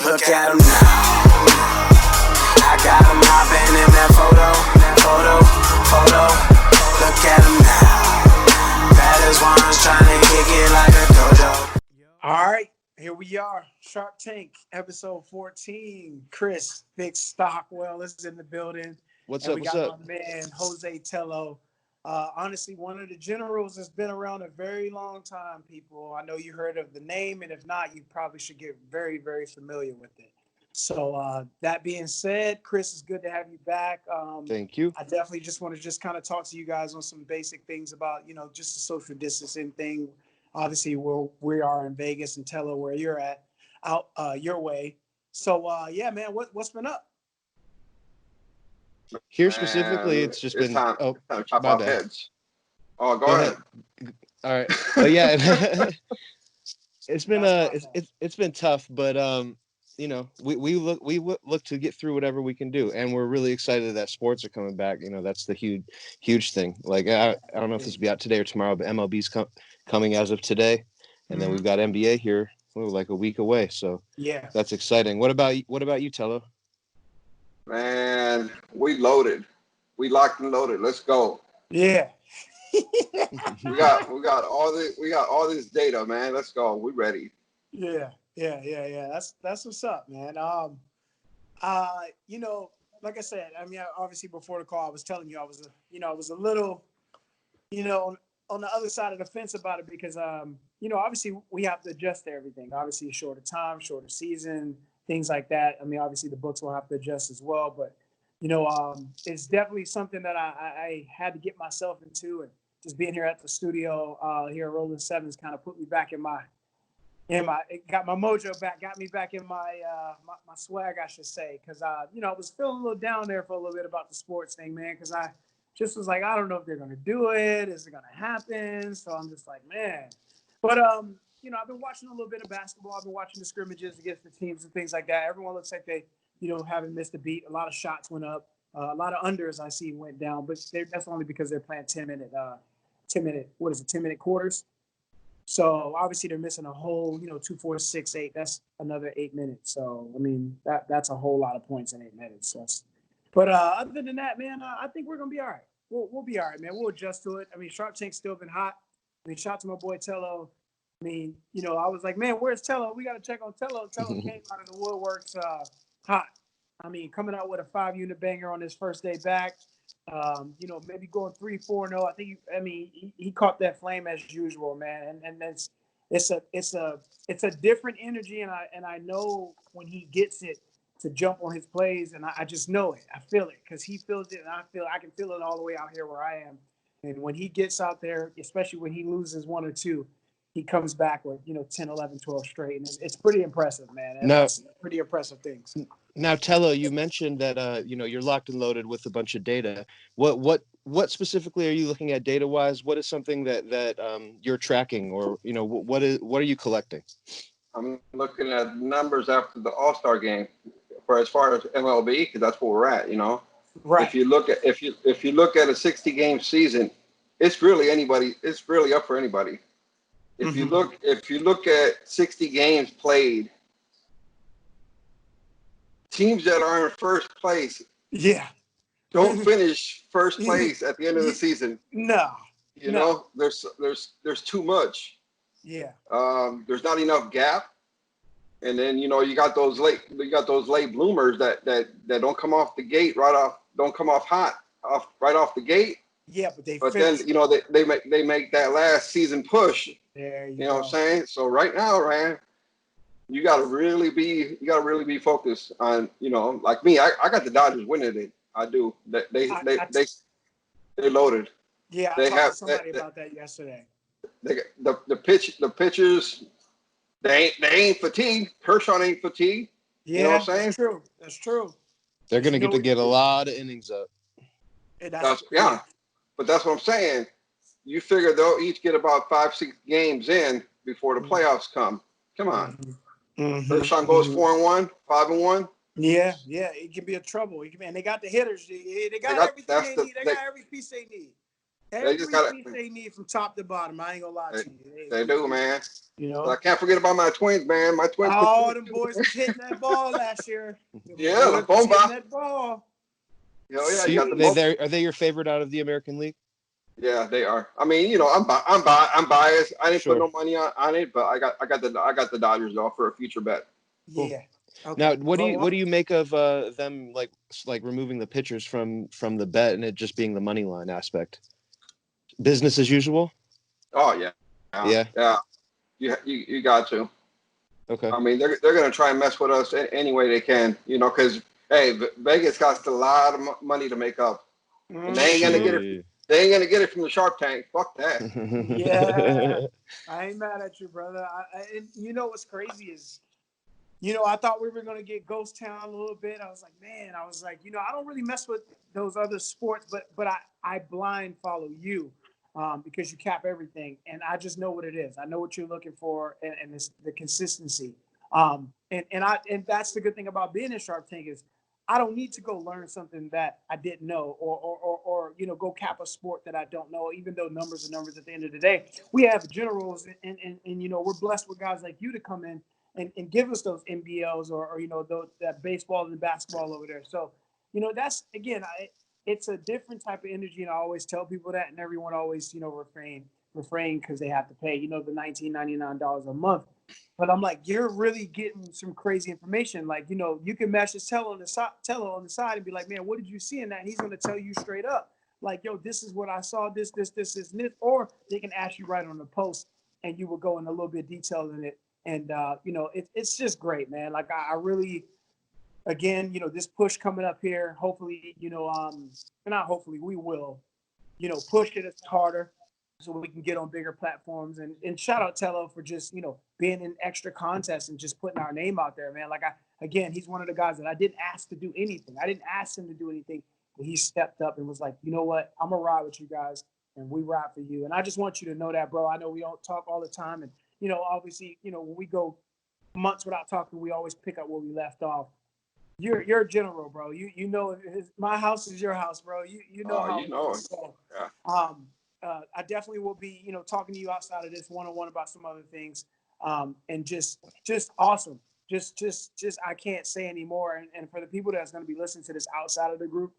Look at him now. I got him hopping in that photo. Look at him now. That is why I'm trying to kick it like a dojo. All right, here we are. Shark Tank, episode 14. Chris, Big Stockwell is in the building. What's and up? We What's got up? my man, Jose Tello. Honestly, one of the generals that's been around a very long time, people. I know you heard of the name, and if not, you probably should get very, very familiar with it. So that being said, Chris, it's good to have you back. Thank you. I definitely just want to just kind of talk to you guys on some basic things about, just the social distancing thing. Obviously, we are in Vegas and Tello, where you're at, out your way. So, yeah, man, what's been up? Here specifically, it's just been time to chop my off bad. heads. Oh, go ahead. All right. But yeah, it's been tough, but we look to get through whatever we can do, and we're really excited that sports are coming back. That's the huge thing. Like I don't know if this will be out today or tomorrow, but MLB's coming as of today, and then we've got NBA here. We're like a week away, so yeah, that's exciting. What about you, Tello? Man, we loaded. We locked and loaded. Let's go. Yeah. we got all this data, man. Let's go. We ready. Yeah. That's what's up, man. Like I said, I mean, obviously before the call, I was telling you I was a little, on the other side of the fence about it because, obviously we have to adjust to everything. Obviously, shorter time, shorter season, things like that. I mean, obviously the books will have to adjust as well, but it's definitely something that I had to get myself into, and just being here at the studio here at Rolling Sevens kind of put me back it got my mojo back, got me back in my swag, I should say, because I was feeling a little down there for a little bit about the sports thing, man, because I just was like, I don't know if they're gonna do it, is it gonna happen? So I'm just like, man, but I've been watching a little bit of basketball. I've been watching the scrimmages against the teams and things like that. Everyone looks like they, haven't missed a beat. A lot of shots went up. A lot of unders I see went down, but that's only because they're playing 10-minute, 10-minute quarters. So obviously they're missing a whole, 2, 4, 6, 8. That's another 8 minutes. So, I mean, that's a whole lot of points in 8 minutes. But other than that, man, I think we're going to be all right. We'll be all right, man. We'll adjust to it. I mean, Sharp Tank's still been hot. I mean, shout out to my boy Tello. I mean, I was like, man, where's Tello? We got to check on Tello. Tello came out of the woodworks hot. I mean, coming out with a 5-unit banger on his first day back. Maybe going 3-4-0. I think he caught that flame as usual, man. And it's a different energy, and I know when he gets it to jump on his plays, and I just know it. I feel it because he feels it, and I can feel it all the way out here where I am. And when he gets out there, especially when he loses 1 or 2, he comes back with 10, 11, 12 straight, and it's pretty impressive, man. And that's pretty impressive things. Now, Tello, you mentioned that you're locked and loaded with a bunch of data. What specifically are you looking at data wise? What is something that you're tracking, or what are you collecting? I'm looking at numbers after the All-Star game for as far as MLB, because that's where we're at. Right. If you look at a 60-game season, it's really up for anybody. If you look at 60 games played, teams that are in first place, don't finish first place at the end of the season. No, there's too much. Yeah. There's not enough gap, and then you got those late bloomers that don't come off the gate don't come off hot right off the gate. Yeah, but then they make that last season push. There you know go. what I'm saying? So right now, man, you gotta really be focused on, like me, I got the Dodgers winning it. I do. They loaded. Yeah, I talked to somebody about that yesterday. The pitchers, they ain't fatigued. Kershaw ain't fatigued. Yeah, you know what I'm saying? That's true. They're gonna get a lot of innings up. But that's what I'm saying. You figure they'll each get about 5-6 games in before the playoffs come. Come on. Kershaw goes 4-1, 5-1. Yeah, it can be a trouble. And they got the hitters. They got everything they need. They got every piece they need. They just got every piece they need from top to bottom. I ain't gonna lie They, to you. they do, man. You But I know, can't forget about my twins, man. My twins could all shoot them too. boys was hitting that ball last year. The Yeah, La boys was hitting Bomba. that ball. Hell yeah, So you got the they bomba. are they your favorite out of the American League? Yeah, they are. I mean, I'm biased. I didn't put Sure. no money on it, but I got the Dodgers though for a future bet. Cool. Yeah. Now, Okay. what do you make of them like removing the pitchers from the bet and it just being the money line aspect? Business as usual? Oh yeah, yeah, Yeah. yeah. You got to. Okay. I mean, they're gonna try and mess with us any way they can, because hey, Vegas costs a lot of money to make up, and they ain't gonna get it. Shit. They ain't gonna get it from the Shark Tank. Fuck that. Yeah. I ain't mad at you, brother. And you know what's crazy is, I thought we were going to get Ghost Town a little bit. I was like, man, I don't really mess with those other sports, but I blind follow you because you cap everything. And I just know what it is. I know what you're looking for and it's the consistency. And that's the good thing about being in Sharp Tank is I don't need to go learn something that I didn't know or go cap a sport that I don't know, even though numbers are numbers at the end of the day. We have generals and we're blessed with guys like you to come in and give us those NBLs or that baseball and basketball over there. So, that's again, it's a different type of energy, and I always tell people that, and everyone always refrain because they have to pay the $19.99 a month. But I'm like, you're really getting some crazy information. Like, you can message Tello on the side and be like, man, what did you see in that? And he's going to tell you straight up, like, yo, this is what I saw, this, and this. Or they can ask you right on the post, and you will go in a little bit detailed in it. And it's just great, man. Like I really, again, this push coming up here. Hopefully, not hopefully, we will, push it harder so we can get on bigger platforms. And shout out Tello for just being in extra contests and just putting our name out there, man. Like again, he's one of the guys that I didn't ask to do anything. I didn't ask him to do anything, but he stepped up and was like, you know what, I'm gonna ride with you guys, and we ride for you. And I just want you to know that, bro. I know we don't talk all the time, and obviously, when we go months without talking, we always pick up where we left off. You're a general, bro. My house is your house, bro. You know Oh, how you it know is. it. So, Yeah. I definitely will be, talking to you outside of this one-on-one about some other things. And just awesome. Just I can't say anymore. And for the people that's going to be listening to this outside of the group,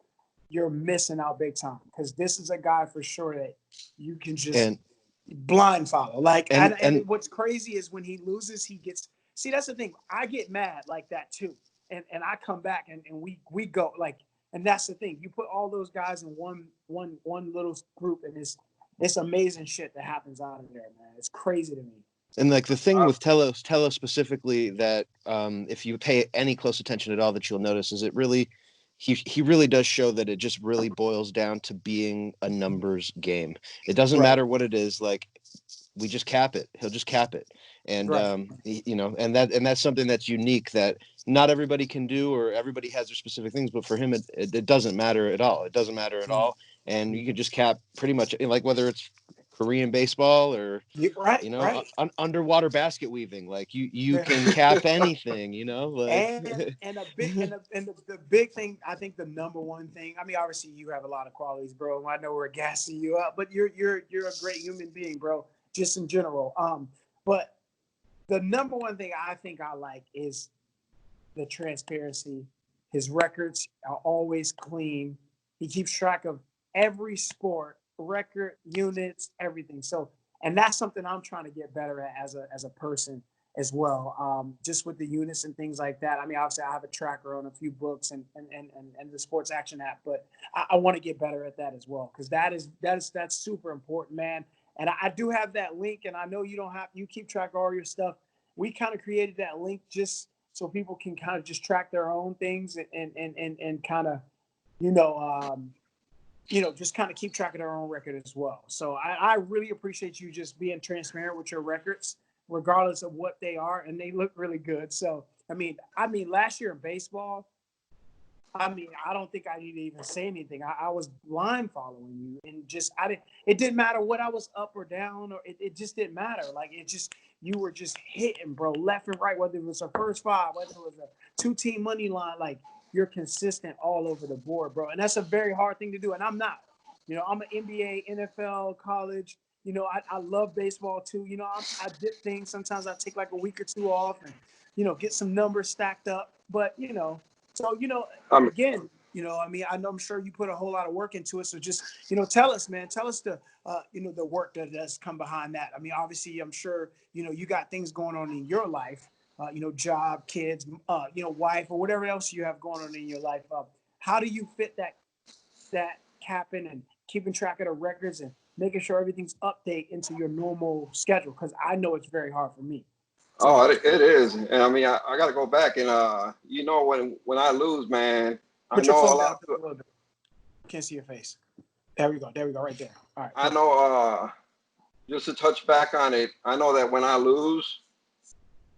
you're missing out big time because this is a guy for sure that you can just And blind follow. Like, and what's crazy is when he loses, he gets. See, that's the thing. I get mad like that too, and I come back and we go like, and that's the thing. You put all those guys in one little group, and it's amazing shit that happens out of there, man. It's crazy to me. And like the thing Uh, with Tello specifically that if you pay any close attention at all that you'll notice is it really he really does show that it just really boils down to being a numbers game. It doesn't Right. matter what it is. Like we just cap it. He'll just cap it. And Right. and that's something that's unique that not everybody can do or everybody has their specific things, but for him it doesn't matter at all. It doesn't matter at all. And you can just cap pretty much like whether it's Korean baseball or Right. underwater basket weaving. Like you can cap anything, like And a big and the big thing, I think the number one thing. I mean, obviously you have a lot of qualities, bro. I know we're gassing you up, but you're a great human being, bro. Just in general. But the number one thing I think I like is the transparency. His records are always clean. He keeps track of every sport, record, units, everything. So, and that's something I'm trying to get better at as a person as well. Just with the units and things like that. I mean, obviously, I have a tracker on a few books and the Sports Action app, but I want to get better at that as well because that's super important, man. And I do have that link, and I know you keep track of all your stuff. We kind of created that link just so people can kind of just track their own things and kind of, just kind of keep track of their own record as well. So I really appreciate you just being transparent with your records, regardless of what they are, and they look really good. So I mean, last year in baseball, I don't think I need to even say anything. I was blind following you, and just it didn't matter what I was up or down, or it just didn't matter. Like you were just hitting, bro, left and right. Whether it was a first five, whether it was a 2-team money line, like you're consistent all over the board, bro. And that's a very hard thing to do. And I'm not. You know, I'm an NBA, NFL, college. You know, I love baseball too. You know, I dip things. Sometimes I take like a week or two off and, you know, get some numbers stacked up. But, you know, so, you know, Um, again, you know, I mean, I'm sure you put a whole lot of work into it. So just, you know, tell us, man, tell us the, you know, the work that's come behind that. I mean, obviously, I'm sure, you know, you got things going on in your life, you know, job, kids, you know, wife, or whatever else you have going on in your life. How do you fit that capping and keeping track of the records and making sure everything's update into your normal schedule? Because I know it's very hard for me. So oh, it is. And I mean, I got to go back and, you know, when I lose, man, I put your know a phone lot down just a little bit. Can't see your face. There we go. There we go. Right there. All right. I know, just to touch back on it, I know that when I lose,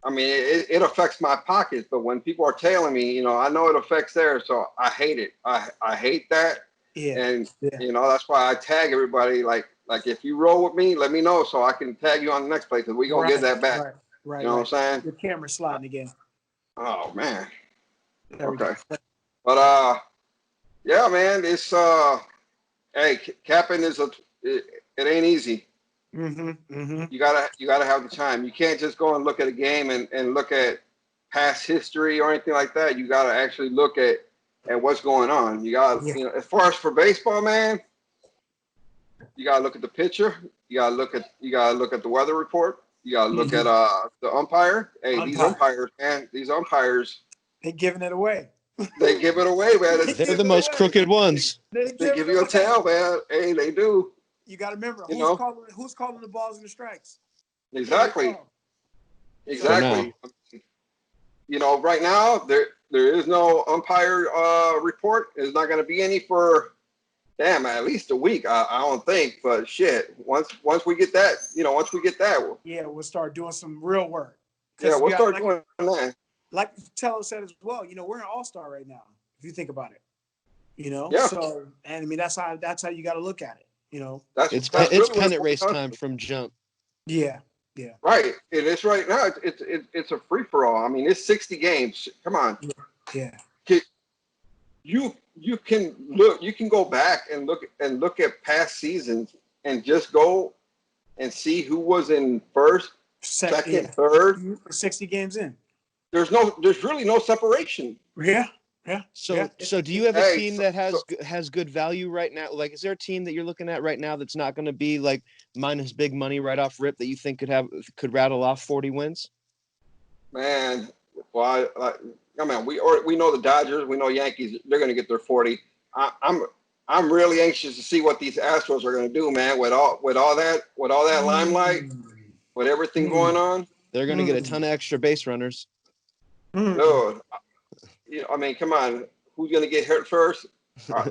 I mean, it affects my pockets, but when people are tailing me, you know, I know it affects theirs. So I hate it. I hate that. Yeah. And, Yeah. you know, that's why I tag everybody. Like if you roll with me, let me know so I can tag you on the next play because we going to get that back. Right. You know what I'm saying? Your camera's sliding again. Oh, man. There we go. But, yeah, man, it's, hey, capping it ain't easy. You gotta have the time. You can't just go and look at a game and look at past history or anything like that. You gotta actually look at what's going on. You gotta, you know, as far as for baseball, man, you gotta look at the pitcher. You gotta look at the weather report. You gotta look at the umpire. Hey, these umpires, man, they giving it away. they give it away, man. They're the most crooked ones. They give you a tail, man. Hey, they do. You got to remember You who's know? calling the balls and the strikes. Exactly. Exactly. You know, right now there is no umpire report. There's not going to be any for at least a week. I don't think, but shit. Once we get that, we'll start doing some real work. Yeah, we'll start doing that. Like Tello said as well, you know, we're an all-star right now. If you think about it, you know. Yeah. So, and I mean, that's how you got to look at it. You know, it's really pennant race time from jump. Yeah. Right. It is right now. It's a free for all. I mean, it's 60 games. Come on. Yeah. You can look. You can go back and look at past seasons and just go and see who was in first, second, third. 60 games in. There's really no separation. Yeah. So do you have a team that has good value right now? Like, is there a team that you're looking at right now that's not going to be like minus big money right off rip that you think could rattle off 40 wins? Man, well, I mean, we know the Dodgers, we know Yankees. They're going to get their 40. I'm really anxious to see what these Astros are going to do, man. With all that limelight, with everything going on, they're going to get a ton of extra base runners. Dude, I mean, come on, who's going to get hurt first?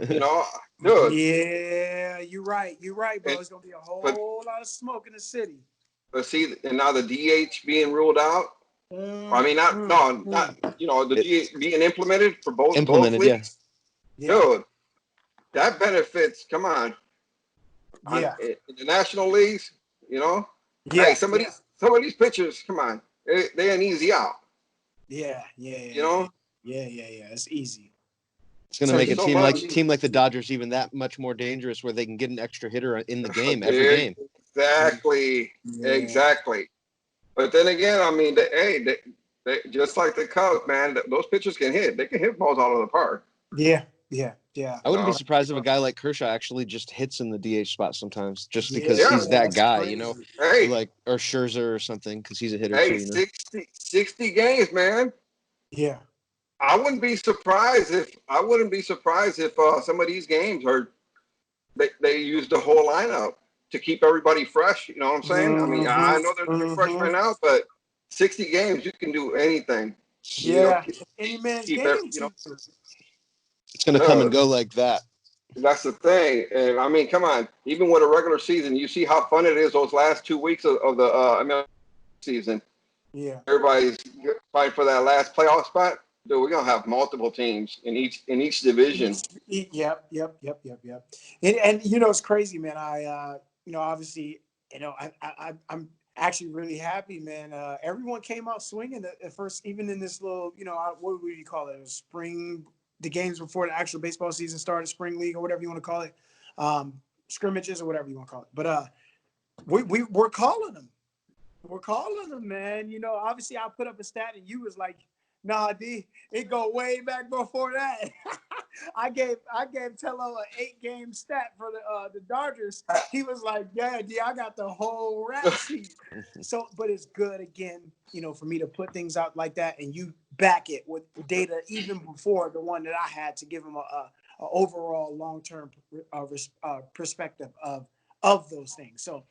You know, dude. Yeah, you're right, bro. It's going to be a whole lot of smoke in the city. But see, and now the DH being ruled out. I mean, not you know, the DH being implemented for both leagues. Yeah. Dude, that benefits. Come on. Yeah. In the national leagues, you know. Yeah. Hey, some of these pitchers, come on, they're an easy out. Yeah. You know. Yeah. It's easy. It's going to make a team like the Dodgers even that much more dangerous, where they can get an extra hitter in the game every game. Exactly. But then again, I mean, they just like the Cubs, man. Those pitchers can hit. They can hit balls out of the park. Yeah. I wouldn't be surprised if a guy like Kershaw actually just hits in the DH spot sometimes, just because he's that guy, crazy. You know, or Scherzer or something, because he's a hitter too. You know? 60 games, man. Yeah. I wouldn't be surprised if some of these games they use the whole lineup to keep everybody fresh. You know what I'm saying? I mean, I know they're fresh right now, but 60 games, you can do anything. Yeah, any man's game. It's going to come and go like that. That's the thing. And I mean, come on, even with a regular season, you see how fun it is those last 2 weeks of the MLB season. Yeah. Everybody's fighting for that last playoff spot. Dude, we're gonna have multiple teams in each division. Yep. And you know, it's crazy, man. You know, obviously, you know, I'm actually really happy, man. Everyone came out swinging at first, even in this little, you know, what would you call it? It was spring, the games before the actual baseball season started, spring league or whatever you want to call it. scrimmages or whatever you want to call it. But we're calling them. We're calling them, man. You know, obviously I put up a stat and you was like, nah, D, it go way back before that. I gave Tello an 8-game stat for the Dodgers. He was like, yeah, D, I got the whole rap sheet. So, but it's good again, you know, for me to put things out like that and you back it with data even before the one that I had to give him a overall long-term perspective of those things. So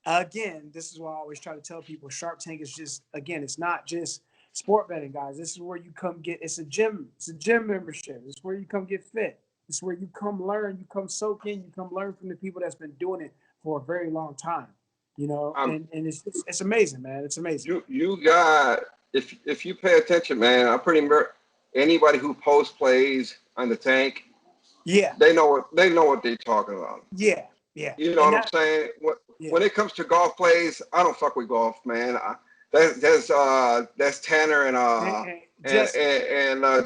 again, this is why I always try to tell people Sharp Tank is just, again, it's not just sport betting, guys. This is where you come get, it's a gym membership. It's where you come get fit. It's where you come learn, you come soak in, you come learn from the people that's been doing it for a very long time. You know, and it's amazing, man. It's amazing. You got, if you pay attention, man, I'm pretty anybody who post plays on the tank, yeah, they know what they're talking about. Yeah. You know what I'm saying? When it comes to golf plays, I don't fuck with golf, man. That's Tanner and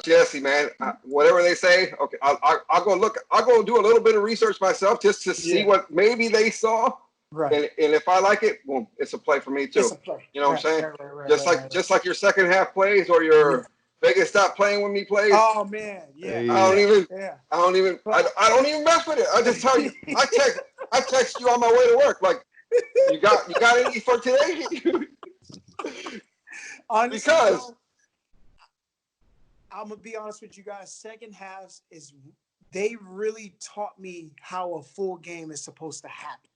Jesse, man. Whatever they say, okay, I'll go look. I'll go do a little bit of research myself just to see what maybe they saw. Right. And if I like it, boom, it's a play for me too. It's a play. You know what I'm saying? Right. Just like your second half plays or your Vegas stop playing with me plays. Oh man, yeah. I don't even mess with it. I just tell you. I text you on my way to work. Like, you got any for today? Honestly, because bro, I'm gonna be honest with you guys. Second halves they really taught me how a full game is supposed to happen.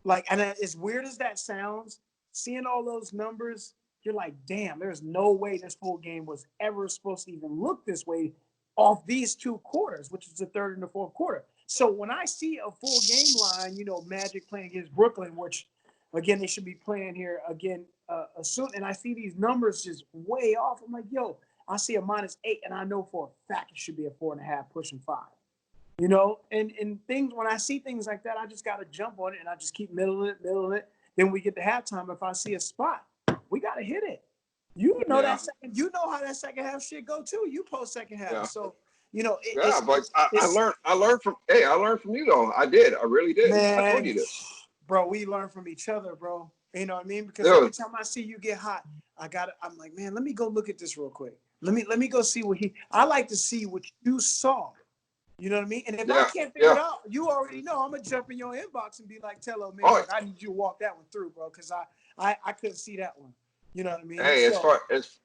Like, and as weird as that sounds, seeing all those numbers, you're like, damn, there's no way this full game was ever supposed to even look this way off these 2 quarters, which is the third and the fourth quarter. So when I see a full game line, you know, Magic playing against Brooklyn, which again they should be playing here again soon, and I see these numbers just way off. I'm like, yo, I see a -8, and I know for a fact it should be a 4.5, pushing 5. You know, and things, when I see things like that, I just got to jump on it and I just keep middling it. Then we get to halftime. If I see a spot, we got to hit it. You know you know how that second half shit go too. You post second half. Yeah. So, you know, I learned from you though. I did. I really did. Man, I told you this. Bro, we learn from each other, bro. You know what I mean? Because every time I see you get hot, I'm like, man, let me go look at this real quick. Let me go see I like to see what you saw. You know what I mean? And if I can't figure it out, you already know I'm gonna jump in your inbox and be like, Tello, man, look, I need you to walk that one through, bro, because I couldn't see that one. You know what I mean? Hey, as far as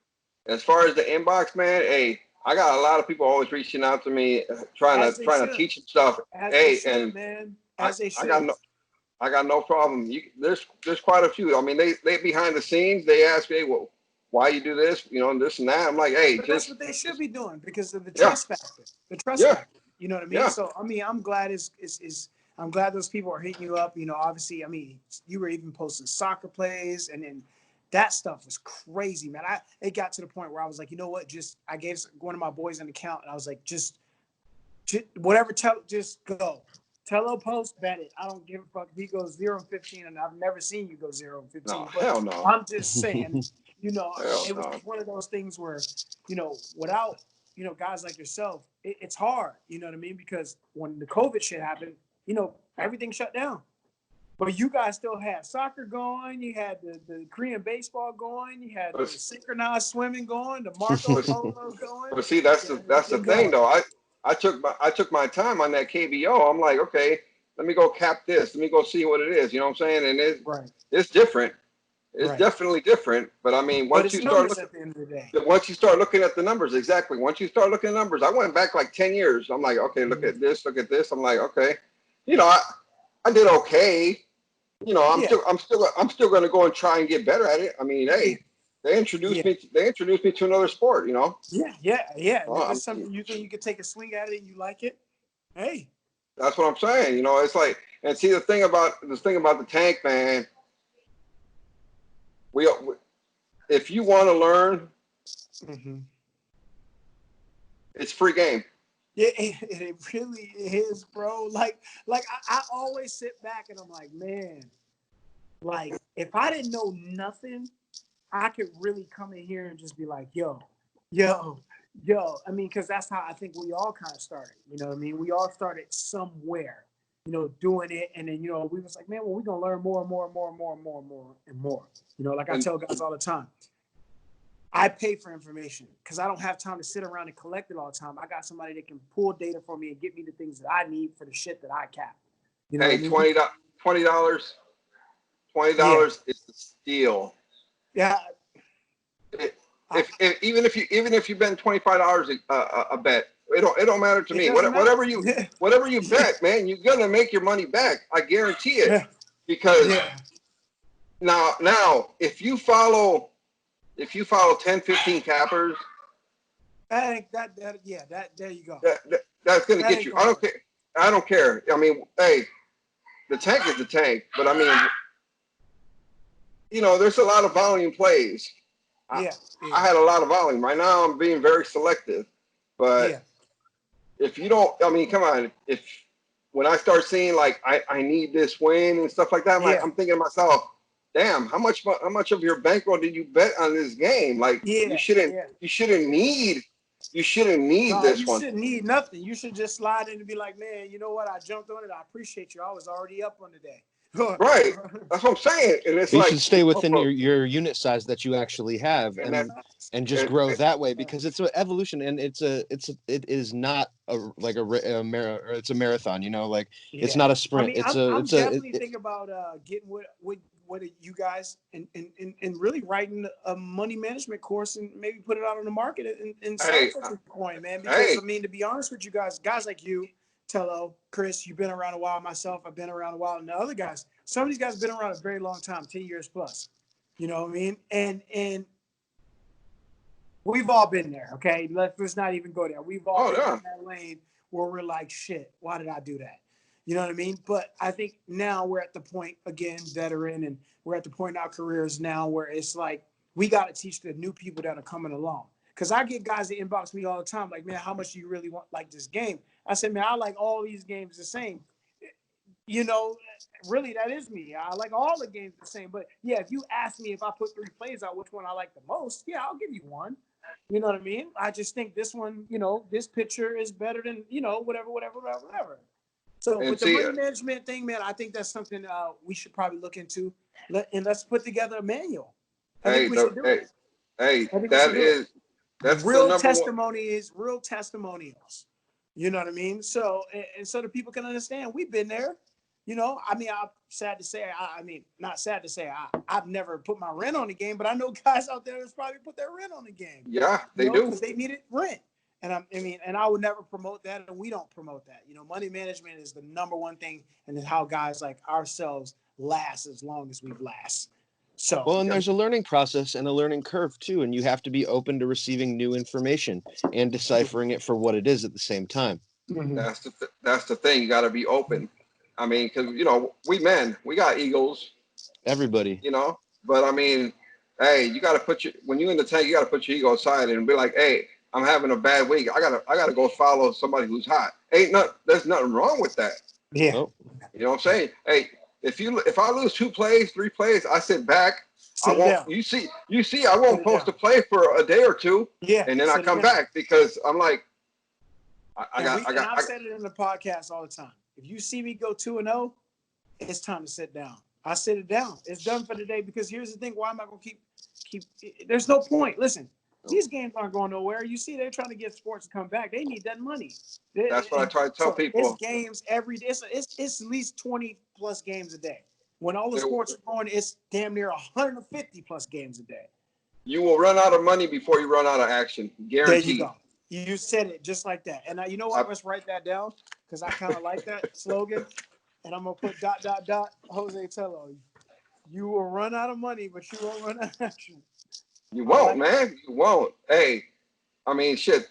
the inbox, man, hey, I got a lot of people always reaching out to me, trying to teach them stuff. I got no problem. There's quite a few. I mean, they behind the scenes, they ask me, well, why you do this, you know, and this and that. I'm like, hey, that's what they should be doing because of the trust factor. The trust factor. You know what I mean? Yeah. So I mean, I'm glad I'm glad those people are hitting you up. You know, obviously, I mean, you were even posting soccer plays, and then that stuff was crazy, man. It got to the point where I was like, you know what? I gave one of my boys an account, and I was like, just whatever, just go. Tello post, bet it. I don't give a fuck if he goes 0-15, and I've never seen you go 0-15. No, but hell no. I'm just saying, you know, it was one of those things where, you know, without, you know, guys like yourself, it's hard, you know what I mean? Because when the COVID shit happened, you know, everything shut down. But you guys still had soccer going, you had the Korean baseball going, you had the synchronized swimming going, the Marco Polo going. But see, that's the thing though. I took my time on that KBO. I'm like, okay, let me go cap this. Let me go see what it is. You know what I'm saying? And it's different. It's definitely different. But I mean, once you start looking at the numbers, exactly. Once you start looking at numbers, I went back like 10 years. I'm like, okay, look at this. I'm like, okay, you know, I did okay. You know, I'm still going to go and try and get better at it. I mean, hey, they introduced me to another sport, you know? Yeah. If it's something you think you could take a swing at it and you like it, hey. That's what I'm saying. You know, it's like, and see the thing about the tank, man, if you want to learn, it's free game. Yeah, it really is, bro. Like I always sit back and I'm like, man, like if I didn't know nothing, I could really come in here and just be like, yo. I mean, because that's how I think we all kind of started. You know what I mean? We all started somewhere. doing it. And then, we was like, man, well, we're going to learn more and more and more and more and more and more and more. Like I tell guys all the time, I pay for information because I don't have time to sit around and collect it all the time. I got somebody that can pull data for me and get me the things that I need for the shit that I cap. Hey, what I mean? $20 is a steal. Yeah. Even if you bet $25 a bet, it don't matter to me. Whatever you bet, man, you're gonna make your money back. I guarantee it. Yeah. Because now if you follow 10, 15 cappers, there you go. That's gonna get you. I don't care. I mean, hey, the tank is the tank, but I mean, there's a lot of volume plays. I had a lot of volume. Right now, I'm being very selective. But if you don't, I mean, come on. When I start seeing like I need this win and stuff like that, I'm thinking to myself, damn, how much of your bankroll did you bet on this game? Like you shouldn't need this one. You shouldn't need nothing. You should just slide in and be like, man, you know what? I jumped on it. I appreciate you. I was already up on the day. Right. That's what I'm saying. And it's you should stay within your unit size that you actually have and just grow that way, because it's an evolution, and it is not it's a marathon, it's not a sprint. I mean, I'm definitely thinking about getting with you guys and really writing a money management course and maybe put it out on the market and sell some coin, man. Because I mean, to be honest with you guys like you, Tello, Chris, you've been around a while. Myself, I've been around a while. And the other guys, some of these guys have been around a very long time, 10 years plus. You know what I mean? And we've all been there, okay? Let's not even go there. We've all been in that lane where we're like, shit, why did I do that? You know what I mean? But I think now we're at the point, again, veteran, and we're at the point in our careers now where it's like we got to teach the new people that are coming along. Because I get guys that inbox me all the time like, man, how much do you really want like this game? I said, man, I like all these games the same. Really, that is me. I like all the games the same. But, yeah, if you ask me if I put 3 plays out, which one I like the most, yeah, I'll give you one. You know what I mean? I just think this one, this picture is better than, whatever. So with the money management thing, man, I think that's something we should probably look into. Let's put together a manual. I think we should do it. That's real testimonies, real testimonials. You know what I mean? So, and so the people can understand we've been there. I mean, I'm sad to say, not sad to say, I've never put my rent on the game, but I know guys out there that's probably put their rent on the game. Yeah, they do. Because they needed rent. And I would never promote that, and we don't promote that. Money management is the number one thing, and it's how guys like ourselves last as long as we've last. So, well, and there's a learning process and a learning curve too, and you have to be open to receiving new information and deciphering it for what it is at the same time. Mm-hmm. That's the thing. You got to be open. I mean, because we got egos. Everybody. But I mean, hey, you got to when you're in the tank, you got to put your ego aside and be like, hey, I'm having a bad week. I gotta go follow somebody who's hot. There's nothing wrong with that. Yeah. Nope. You know what I'm saying? Hey, if I lose 2 plays, 3 plays, I sit back. You see, I won't post a play for a day or 2. Yeah. And then I come back because I'm like, I've said it in the podcast all the time. If you see me go 2-0, it's time to sit down. I sit it down. It's done for the day, because here's the thing. Why am I going to keep there's no point. Listen, these games aren't going nowhere. You see, they're trying to get sports to come back. They need that money. That's what I try to tell people. It's games every day. It's at least 20 plus games a day. When all the sports are going, it's damn near 150 plus games a day. You will run out of money before you run out of action. Guaranteed. There you go. You said it just like that. And you know what? Let's write that down, because I kind of like that slogan. And I'm going to put ... Jose Tello. You will run out of money, but you won't run out of action. You won't, man. You won't. Hey, I mean, shit.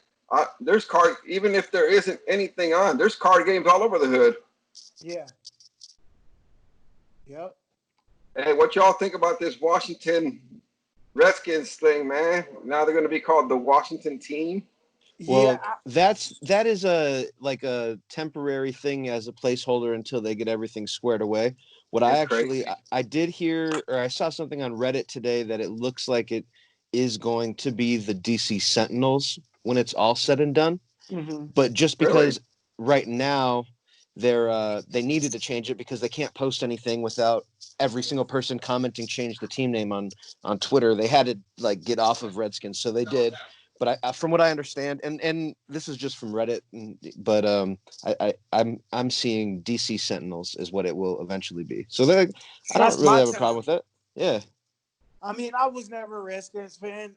There's even if there isn't anything on, there's card games all over the hood. Yeah. Yep. Hey, what y'all think about this Washington Redskins thing, man? Now they're going to be called the Washington team. Well, that is a temporary thing as a placeholder until they get everything squared away. I did hear, or I saw something on Reddit today, that it looks like it is going to be the DC Sentinels when it's all said and done. Mm-hmm. But just because right now they needed to change it because they can't post anything without every single person commenting change the team name on Twitter. They had to like get off of Redskins, so they did. But from what I understand, and this is just from Reddit, but I'm seeing DC Sentinels is what it will eventually be. So I don't That's really my have a take. problem with it. Yeah. I mean, I was never a Redskins fan.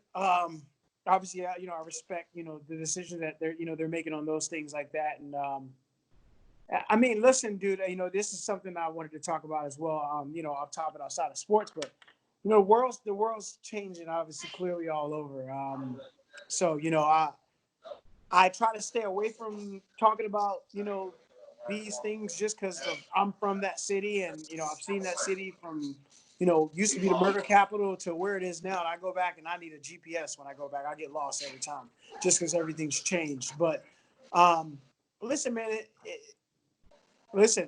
Obviously, I respect, the decision that they're making on those things like that. And I mean, listen, dude, this is something I wanted to talk about as well. Off topic outside of sports, but the world's changing, obviously, clearly all over. So I try to stay away from talking about these things just because I'm from that city, and I've seen that city from used to be the murder capital to where it is now. And I go back and I need a GPS when I go back. I get lost every time just because everything's changed. But listen, man, listen.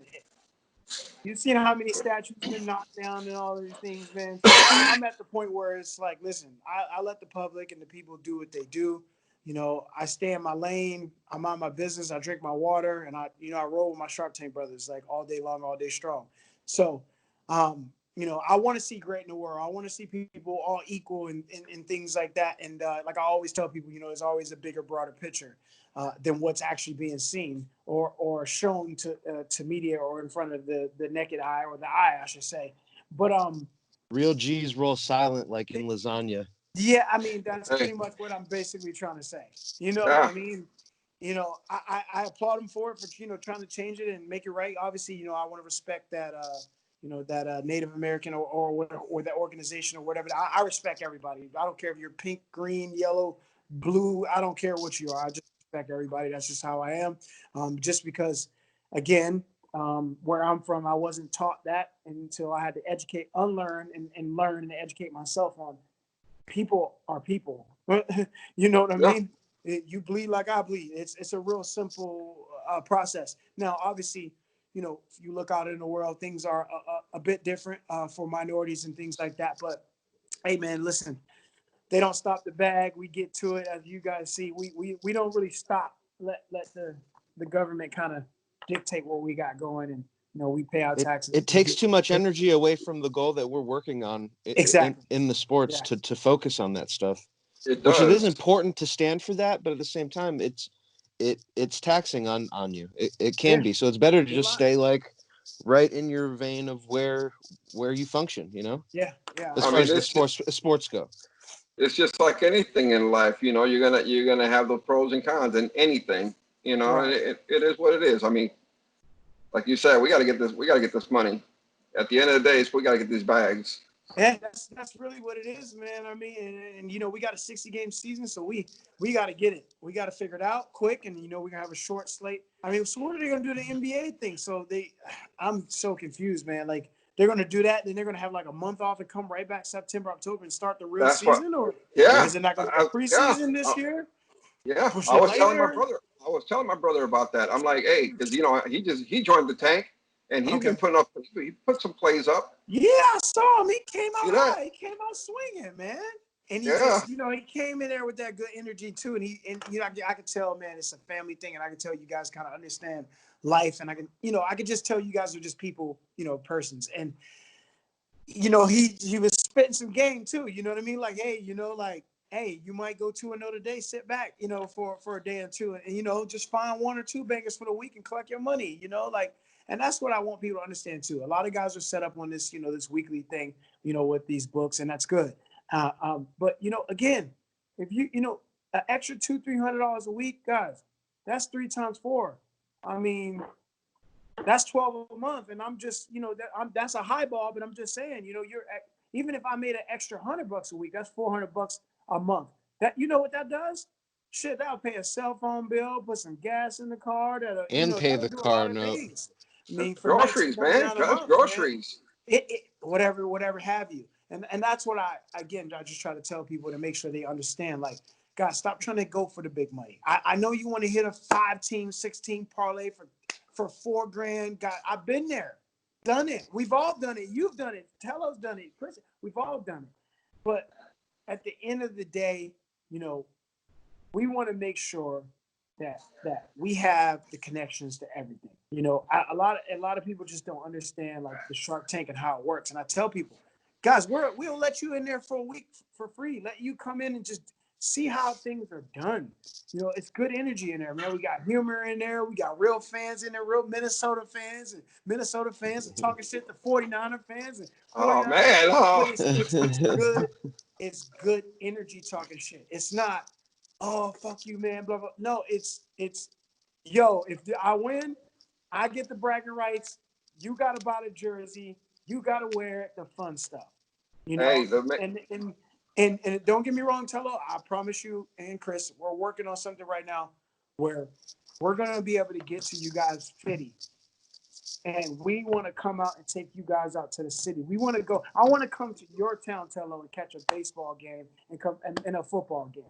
You've seen how many statues been knocked down and all these things, man. So I'm at the point where it's like, listen, I let the public and the people do what they do. I stay in my lane. I'm on my business. I drink my water, and I roll with my Sharp Tank brothers like all day long, all day strong. So, I want to see great in the world. I want to see people all equal and things like that. And like I always tell people, there's always a bigger, broader picture than what's actually being seen or shown to media or in front of the naked eye, or the eye, I should say. But Real G's roll silent like in lasagna. yeah, I mean, that's Hey, pretty much what I'm basically trying to say. I yeah, mean, I applaud him for trying to change it and make it right. Obviously, I want to respect that that Native American or that organization or whatever. I respect everybody. I don't care if you're pink, green, yellow, blue. I don't care what you are. I just respect everybody. That's just how I am. Just because, again, where I'm from, I wasn't taught that until I had to unlearn, and learn and educate myself on people are people. You know what I yeah. mean? You bleed like I bleed. It's a real simple process. Now, obviously, if you look out in the world, things are a bit different for minorities and things like that. But hey, man, listen, they don't stop the bag. We get to it, as you guys see. We don't really stop. Let the government kind of dictate what we got going, and we pay our taxes. It takes too much energy away from the goal that we're working on Exactly. in the sports Exactly. to focus on that stuff. It Which it is does. important to stand for that, but at the same time, it's taxing on you. It can Yeah. be. So it's better to You're just lying. stay like right in your vein of where you function. Yeah. Yeah. As I far mean, as the sports go. it's just like anything in life. You're gonna have the pros and cons in anything. Right. It is what it is. I mean, like you said, we got to get this. We got to get this money. At the end of the day, we got to get these bags. Yeah, that's really what it is, man. I mean, and we got a 60-game season, so we got to get it. We got to figure it out quick, and we're gonna have a short slate. I mean, so what are they gonna do the NBA thing? So I'm so confused, man. Like they're gonna do that, then they're gonna have like a month off and come right back September, October, and start the real That's what. season, or Yeah. is it not gonna be a Yeah. preseason this year? Yeah. Push I it was telling my later. brother. I was telling my brother about that. I'm like, hey, because he joined the tank, and he's been Okay. putting up. He put some plays up. Yeah, I saw him. He came out See that? high. He came out swinging, man. And he Yeah. just, he came in there with that good energy too. And I could tell, man, it's a family thing, and I can tell you guys kind of understand life, and I could just tell you guys are just people, persons. And he was spitting some game too. You know what I mean? Like, hey, hey, you might go to another day, sit back, for a day or two, and just find one or two bangers for the week and collect your money. And that's what I want people to understand too. A lot of guys are set up on this, this weekly thing, with these books, and that's good. But again, if an extra $200-300 a week, guys, that's 3 times 4. I mean, that's 12 a month, and I'm just, that's a high ball, but I'm just saying, even if I made an extra $100 a week, that's $400 a month. That what that does? Shit, that'll pay a cell phone bill, put some gas in the car. And pay That'll the do a lot car of note. things. I That's mean, for groceries, man. 19.99 a That's month, man, groceries. whatever have you. And that's what I just try to tell people to make sure they understand. Like, guys, stop trying to go for the big money. I know you want to hit a 5-team, 16 parlay for $4,000. God, I've been there, done it. We've all done it. You've done it. Tello's done it. Chris, we've all done it. But at the end of the day, we want to make sure that we have the connections to everything. You know, a lot of people just don't understand like the Shark Tank and how it works. And I tell people, guys, we'll let you in there for a week for free. Let you come in and just see how things are done. You know, it's good energy in there, man. We got humor in there. We got real fans in there, real Minnesota fans, and Minnesota fans are talking shit to 49er fans and Oh 49. man, But oh. it's good. It's good energy talking shit. It's not, oh fuck you, man, blah blah. No, it's yo, if I win, I get the bragging rights. You got to buy the jersey. You got to wear it, the fun stuff. You know, Hey, and don't get me wrong, Tello. I promise you and Chris, we're working on something right now where we're gonna be able to get to you guys fitty, and we want to come out and take you guys out to the city. We want to go. I want to come to your town, Tello, and catch a baseball game and come and a football game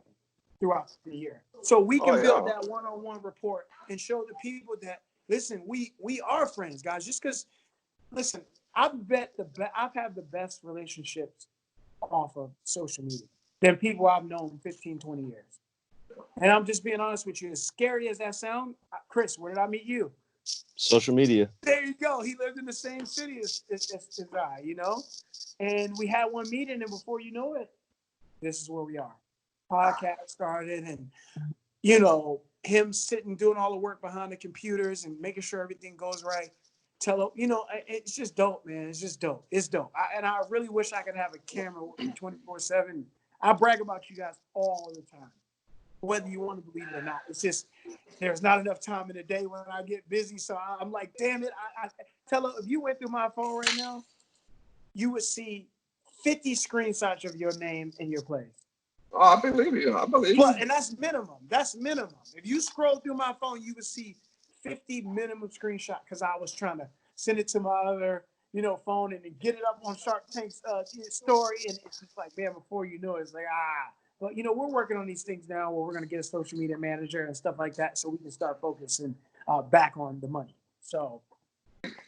throughout the year, so we oh can build yeah. that one-on-one rapport and show the people that listen, we are friends, guys. Just because, listen, I've had the best relationships off of social media than people I've known 15, 20 years. And I'm just being honest with you. As scary as that sound, Chris, where did I meet you? Social media. There you go. He lived in the same city as I, you know? And we had one meeting, and before you know it, this is where we are. Podcast started, and, you know, him sitting, doing all the work behind the computers and making sure everything goes right. Tello, you know, it's just dope, man. It's just dope. It's dope. And I really wish I could have a camera with me 24/7. I brag about you guys all the time, whether you want to believe it or not. It's just there's not enough time in the day when I get busy. So I'm like, damn it. Tello, if you went through my phone right now, you would see 50 screenshots of your name and your place. Oh, I believe you. I believe you. And that's minimum. That's minimum. If you scroll through my phone, you would see 50 minimum screenshot because I was trying to send it to my other, you know, phone and then get it up on Shark Tank's story. And it's just like, man, before you know it, it's like, But, you know, we're working on these things now where we're going to get a social media manager and stuff like that so we can start focusing back on the money. So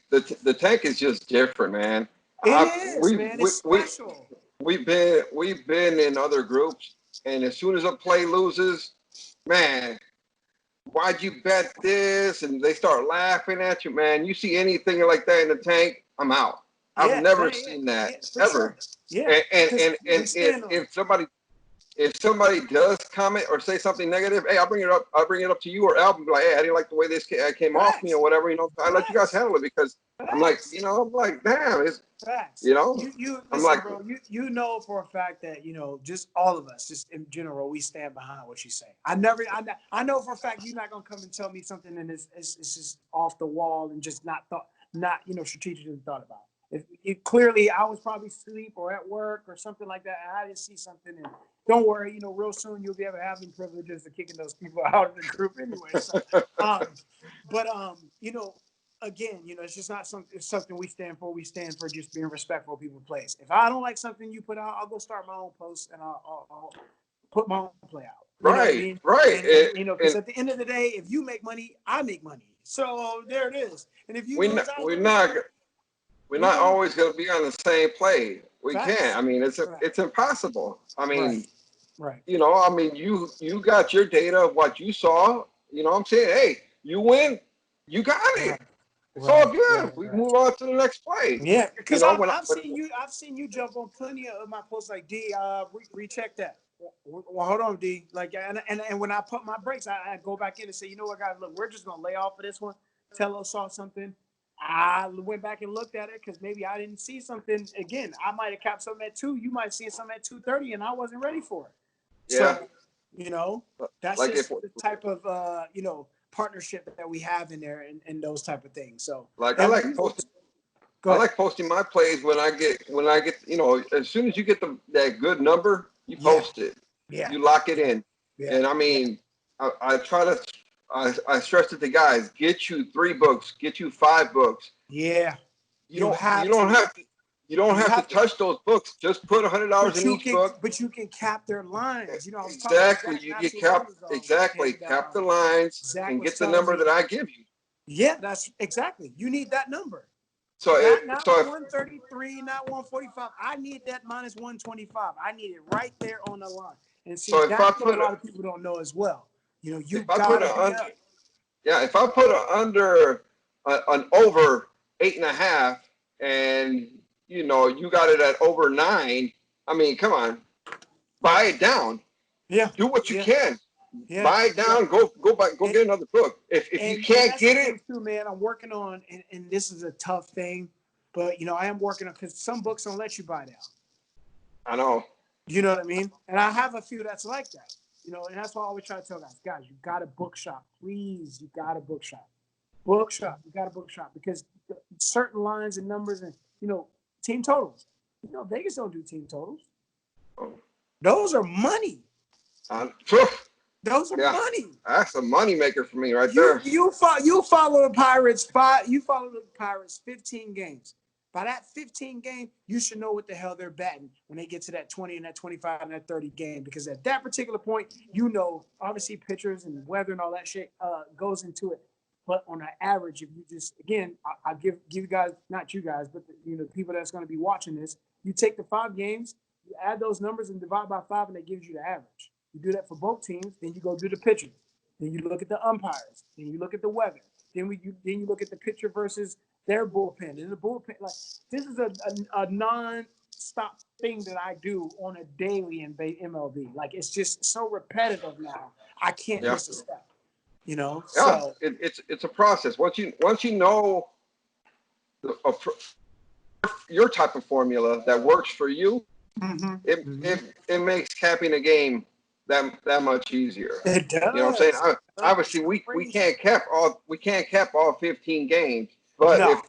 The tank is just different, man. man. It's special. We've been in other groups, and as soon as a play loses, man, why'd you bet this? And they start laughing at you, man. You see anything like that in the tank, I'm out. I've never seen that ever. Sure. Yeah. And if somebody does comment or say something negative, hey, I'll bring it up to you or Al, and be like, hey, I didn't like the way this came off me or whatever, you know. I let you guys handle it because I'm like, damn, it's you know. You listen, I'm like, bro, you know for a fact that, you know, just all of us, just in general, we stand behind what you say. I know for a fact you're not gonna come and tell me something and it's just off the wall and just not you know, strategically thought about. If clearly I was probably asleep or at work or something like that, and I didn't see something, and don't worry, you know, real soon you'll be able to have the privileges of kicking those people out of the group anyway. So, you know, again, you know, it's just not something we stand for. We stand for just being respectful of people's place. If I don't like something you put out, I'll go start my own post and I'll put my own play out. You know what I mean? Right. And, you know, because at the end of the day, if you make money, I make money. So there it is. And if you lose, we're not always going to be on the same play. We Facts. can't. I mean, it's impossible. I mean, right. You know, I mean, you got your data of what you saw. You know what I'm saying? Hey, you win, you got it. It's all good. We move on to the next play. Yeah, because you know, I've seen you jump on plenty of my posts like, D, recheck that. Well, hold on, D. Like, and when I put my brakes, I go back in and say, you know what, guys, look, we're just gonna lay off of this one. Tello saw something. I went back and looked at it because maybe I didn't see something. Again, I might have capped something at 2. You might have seen something at 2:30, and I wasn't ready for it. Yeah. So, you know, that's like just the type of you know, partnership that we have in there and those type of things. So, like I like posting my plays when I get you know, as soon as you get that good number, you post it. Yeah. You lock it in. Yeah. And I mean, I try to I stress to the guys, get you 3 books, get you 5 books. Yeah. You don't have to touch those books. Just put $100 in each book. But you can cap their lines. You know, exactly. You get cap the lines and get the number that I give you. Yeah, that's exactly. You need that number. So not 133, not 145. I need that minus 125. I need it right there on the line. And see, that's what a lot of people don't know as well. You know, you if I put gotta it be on, up. yeah, if I put it under an over 8.5, and you know you got it at over 9, I mean, come on, buy it down. Yeah, Do what you yeah, can. yeah, Buy it yeah. down. Go back. Go And, get another book. If you and can't that's the get it, thing too, man. I'm working on, and this is a tough thing, but you know, I am working on because some books don't let you buy down. I know. You know what I mean? And I have a few that's like that. You know, and that's why I always try to tell guys, you got a bookshop, please. You got a bookshop. Bookshop. You got a bookshop because certain lines and numbers and you know team totals. You know Vegas don't do team totals. Those are money. Phew, Those are yeah, money. that's a money maker for me right You there. you follow the Pirates you follow the Pirates 15 games. By that 15 game, you should know what the hell they're batting when they get to that 20 and that 25 and that 30 game. Because at that particular point, you know, obviously pitchers and weather and all that shit goes into it. But on an average, if you just again, I give you guys, not you guys, but the people that's going to be watching this, you take the 5 games, you add those numbers and divide by 5, and it gives you the average. You do that for both teams, then you go do the pitchers. Then you look at the umpires. Then you look at the weather. Then you look at the pitcher versus their bullpen. And the bullpen, like this is a non-stop thing that I do on a daily in MLB. Like it's just so repetitive now. I can't Yeah, miss a step. You know, yeah. so It's a process. Once you know your type of formula that works for you, it makes capping a game that much easier. it does. You know what I'm saying? It's Obviously, we crazy. can't cap all 15 games, but No.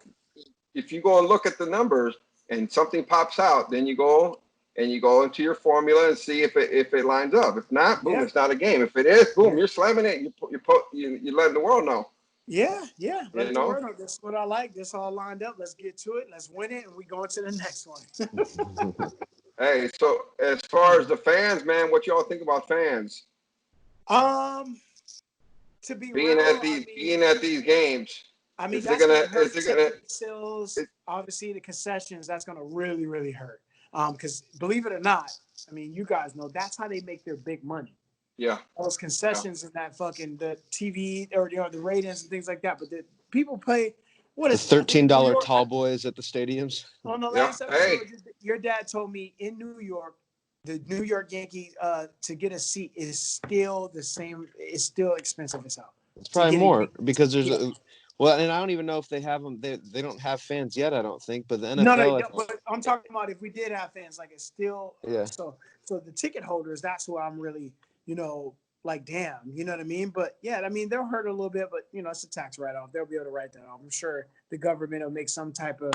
if you go and look at the numbers and something pops out, then you go into your formula and see if it lines up. If not, boom, Yeah. it's not a game. If it is, boom, Yeah. you're slamming it. You letting the world know. Yeah. Let You the know? word out. That's what I like. This all lined up. Let's get to it. Let's win it, and we go into the next one. Hey, so as far as the fans, man, what y'all think about fans To be being real, at these games? I mean, Is it that's gonna going to hurt is it gonna ticket sales. Obviously, the concessions, that's going to really, really hurt. Because believe it or not, I mean, you guys know that's how they make their big money. Yeah. Those concessions and that fucking the TV or the ratings and things like that. But the people pay, what The is it? I think New $13 York, tall boys at the stadiums. on the Yeah. last Hey. episode, your dad told me in New York, the New York Yankees to get a seat is still the same. It's still expensive as hell. It's probably more because there's yeah. well, and I don't even know if they have them. They don't have fans yet, I don't think. But the No, NFL, but I'm talking about if we did have fans, like it's still yeah. so the ticket holders, that's who I'm really, like damn, you know what I mean? But yeah, I mean they'll hurt a little bit, but it's a tax write-off. They'll be able to write that off. I'm sure the government will make some type of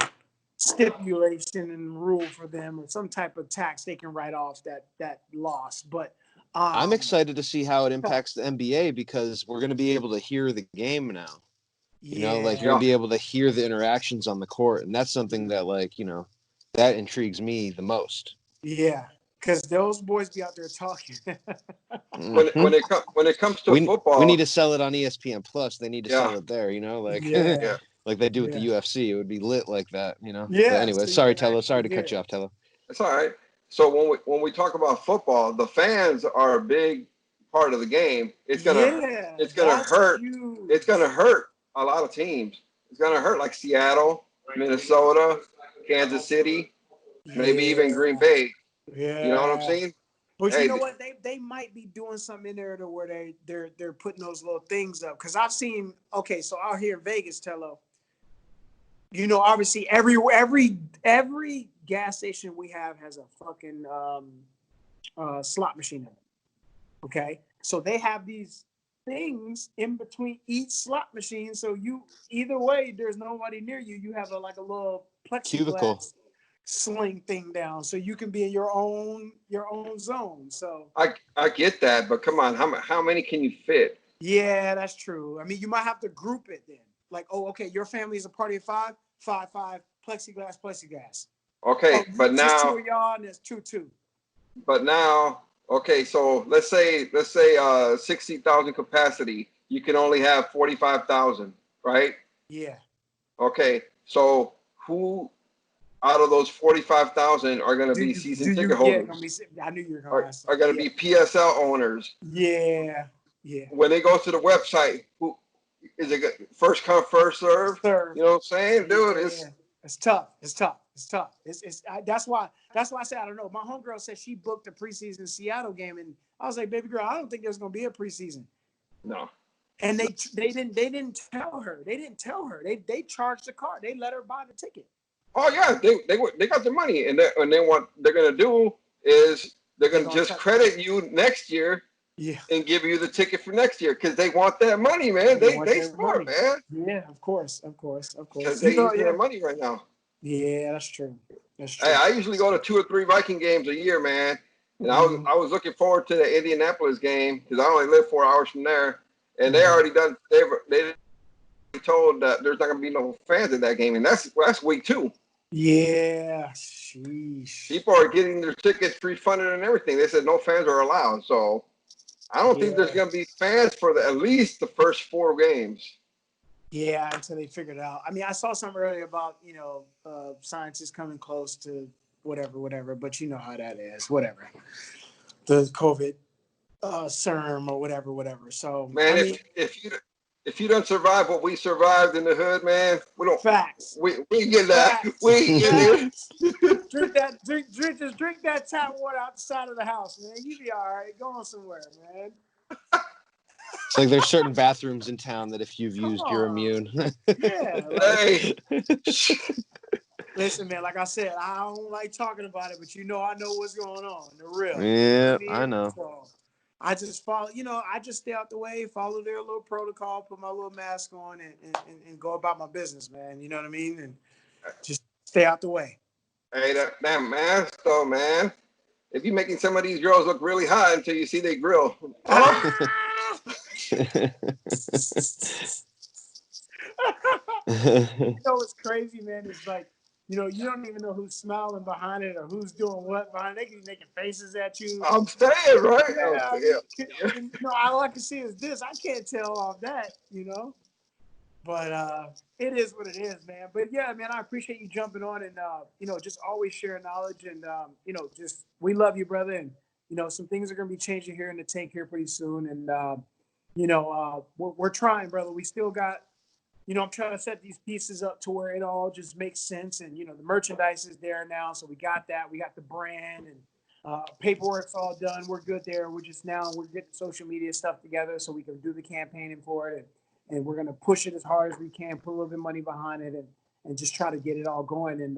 stipulation and rule for them or some type of tax they can write off that loss. But I'm excited to see how it impacts the NBA because we're going to be able to hear the game now. Like you're going to be able to hear the interactions on the court, and that's something that that intrigues me the most. Yeah, because those boys be out there talking. When it comes to football, we need to sell it on ESPN Plus. They need to sell it there. Yeah. Like they do with the UFC. It would be lit like that. Yeah. But anyway, So sorry, Tello. Sorry to cut you off, Tello. It's all right. So when we talk about football, the fans are a big part of the game. It's gonna hurt. Huge. It's gonna hurt a lot of teams. It's gonna hurt like Seattle, Minnesota, Kansas City, maybe even Green Bay. Yeah. You know what I'm saying? But you know what? They might be doing something in there to where they're putting those little things up. Because I've seen, so out here in Vegas, Tello, obviously every gas station we have has a fucking slot machine in it. Okay, so they have these things in between each slot machine. So you either way, there's nobody near you. You have a little plexiglass cubicle sling thing down, so you can be in your own zone. So I get that, but come on, how many can you fit? Yeah, that's true. I mean, you might have to group it then. Like, your family is a party of 5, 5, 5, plexiglass. Okay, but now just 2 of y'all, and there's 2. But now, okay, so let's say 60,000 capacity. You can only have 45,000, right? Yeah. Okay, so who out of those 45,000 are going to be season ticket holders? I knew you were going to ask that. Are going to be PSL owners. Yeah. Yeah. when they go to the website, who is it? First come, first serve. Sir. You know what I'm saying, dude? It's tough. It's tough. It's tough. That's why I say I don't know. My homegirl said she booked a preseason Seattle game, and I was like, baby girl, I don't think there's gonna be a preseason. No. And they didn't tell her. They didn't tell her. They charged the card. They let her buy the ticket. Oh yeah, they got the money, and then what they're gonna do is they're gonna just credit you next year. Yeah. And give you the ticket for next year because they want that money, man. They smart, money. man. Yeah, of course. Because they're using their money right now. Yeah, that's true. Hey, I usually go to 2 or 3 Viking games a year, man. And I was looking forward to the Indianapolis game because I only live 4 hours from there, and they already done. They told that there's not gonna be no fans at that game, and that's week 2. Yeah, sheesh. People are getting their tickets refunded and everything. They said no fans are allowed, so I don't think there's gonna be fans for at least the first 4 games. Yeah, until they figure it out. I mean, I saw something earlier about science is coming close to whatever, but you know how that is. Whatever, the COVID serum or whatever. So man, I mean, if you don't survive what we survived in the hood, man, we don't. Facts. We get that. We get it. drink that tap water outside of the house, man. You be all right. Going somewhere, man. It's like there's certain bathrooms in town that if you've used, you're immune. Yeah. Hey. Listen, man, like I said, I don't like talking about it, but I know what's going on. The real. Yeah, I know. So I just follow, I just stay out the way, follow their little protocol, put my little mask on and go about my business, man. You know what I mean? And just stay out the way. Hey, that mask though, man. If you're making some of these girls look really hot until you see they grill. What's crazy, man, is like, you don't even know who's smiling behind it or who's doing what behind it. They can be making faces at you. I'm saying, right? Yeah, all I can see is this. I can't tell off that, But it is what it is, man. But yeah, man, I appreciate you jumping on and just always sharing knowledge and just we love you, brother. And some things are gonna be changing here in the tank here pretty soon. And we're trying, brother. We still got, I'm trying to set these pieces up to where it all just makes sense. And the merchandise is there now, so we got that. We got the brand and paperwork's all done. We're good there. We're getting social media stuff together so we can do the campaigning for it. And we're going to push it as hard as we can, put a little bit of money behind it, and just try to get it all going. And,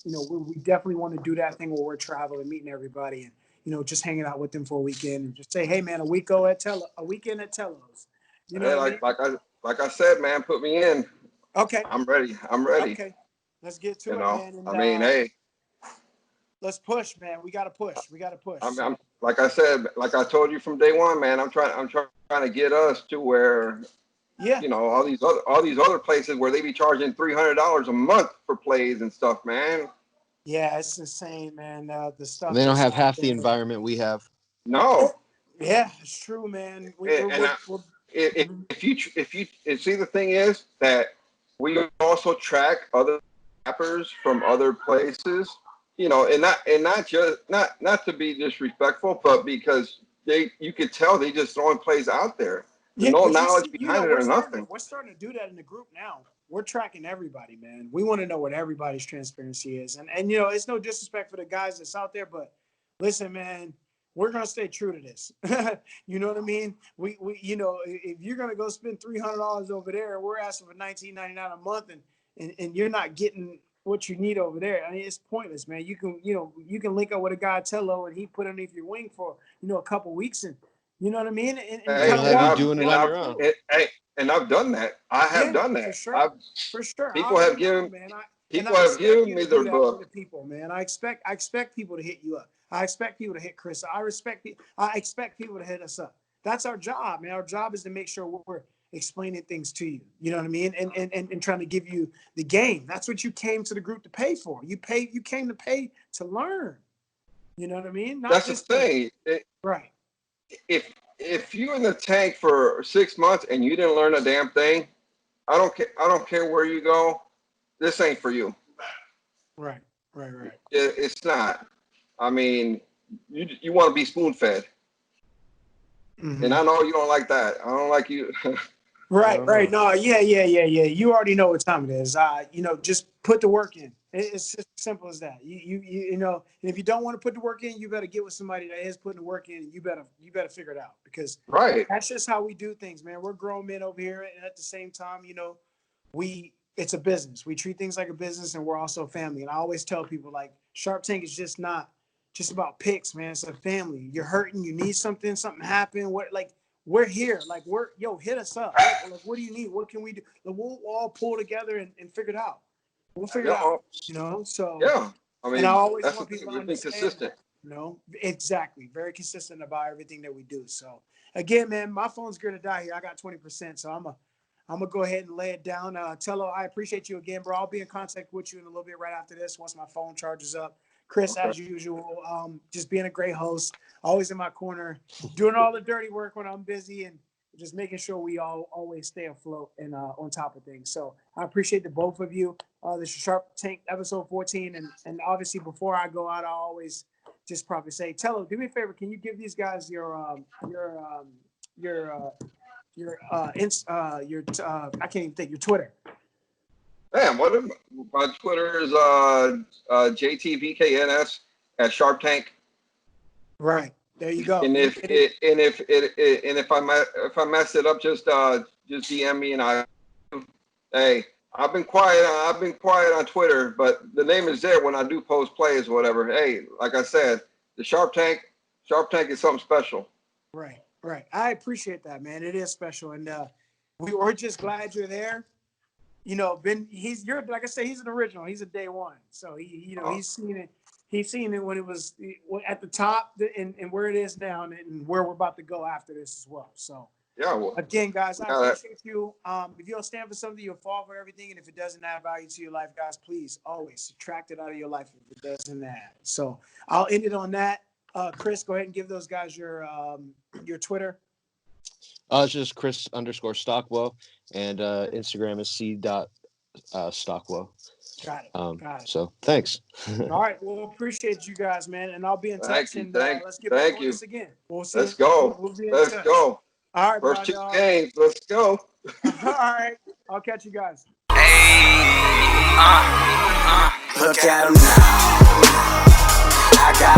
we definitely want to do that thing where we're traveling, meeting everybody, and, just hanging out with them for a weekend and just say, hey, man, a weekend at Tello's. Like I said, man, put me in. Okay. I'm ready. Okay. Let's get to it, man. And, hey. Let's push, man. We got to push. I'm like I said, like I told you from day one, man, I'm trying to get us to where all these other places where they be charging $300 a month for plays and stuff, man. Yeah, it's insane, man. The stuff they don't have half the environment we have. No. Yeah, it's true, man. If you see, the thing is that we also track other rappers from other places, and not to be disrespectful, but because you could tell they just throwing plays out there. No knowledge behind it or nothing. We're starting to do that in the group now. We're tracking everybody, man. We want to know what everybody's transparency is. And it's no disrespect for the guys that's out there, but listen, man, we're going to stay true to this. You know what I mean? We if you're going to go spend $300 over there, we're asking for $19.99 a month and you're not getting what you need over there. I mean, it's pointless, man. You can link up with a guy, Tello, and he put underneath your wing for, a couple weeks and, you know what I mean? And doing it on your own. And I've done that. I have done that. For sure. People have given me their book. The people, man. I expect people to hit you up. I expect people to hit Chris. I expect people to hit us up. That's our job, man. Our job is to make sure we're explaining things to you. You know what I mean? And trying to give you the game. That's what you came to the group to pay for. You came to pay to learn. You know what I mean? That's the thing. Right. If you're in the tank for 6 months and you didn't learn a damn thing, I don't care where you go. This ain't for you. Right. It's not. I mean, you want to be spoon fed. And I know you don't like that. I don't like you. Right, right. No, yeah. You already know what time it is. Just put the work in. It's just as simple as that. And if you don't want to put the work in, you better get with somebody that is putting the work in. And you better figure it out, because Right. that's just how we do things, man. We're grown men over here, and at the same time, it's a business. We treat things like a business, and we're also family. And I always tell people, like, Sharp Tank is just not just about picks, man. It's a family. You're hurting, you need something happened. We're here. Like, hit us up. Like, what do you need? What can we do? Like, we'll all pull together and figure it out. We'll figure it out. So Yeah. I mean, and I always that's want the thing. people to We've been understand consistent. that. Exactly. Very consistent about everything that we do. So again, man, my phone's going to die here. I got 20%. So I'm gonna go ahead and lay it down. Tello, I appreciate you again, bro. I'll be in contact with you in a little bit right after this, once my phone charges up. Chris, as usual, just being a great host, always in my corner, doing all the dirty work when I'm busy, and just making sure we all always stay afloat and on top of things. So I appreciate the both of you. This is Sharp Tank episode 14, and obviously before I go out, I always just probably say, Tello, do me a favor, can you give these guys your I can't even think, your Twitter. Man, my Twitter is JTVKNS at Sharp Tank. Right. There you go. And if I mess it up, just DM me, and hey, I've been quiet on Twitter, but the name is there when I do post plays or whatever. Hey, like I said, the Sharp Tank is something special. Right. I appreciate that, man. It is special, and we're just glad you're there. You're like I say, he's an original. He's a day one, so he's seen it. He's seen it when it was at the top, and where it is now, and where we're about to go after this as well. So yeah. Well, again, guys, I appreciate you. If you don't stand for something, you'll fall for everything. And if it doesn't add value to your life, guys, please always subtract it out of your life if it doesn't add. So I'll end it on that. Chris, go ahead and give those guys your Twitter. It's just Chris_Stockwell, and Instagram is c.stockwell. Got it. So thanks. All right. Well, appreciate you guys, man. And I'll be in touch. Let's get back on this again. We'll see. Let's go. We'll be in Let's touch. go. All right, First two games. Let's go. All right. I'll catch you guys. Look at him now. I got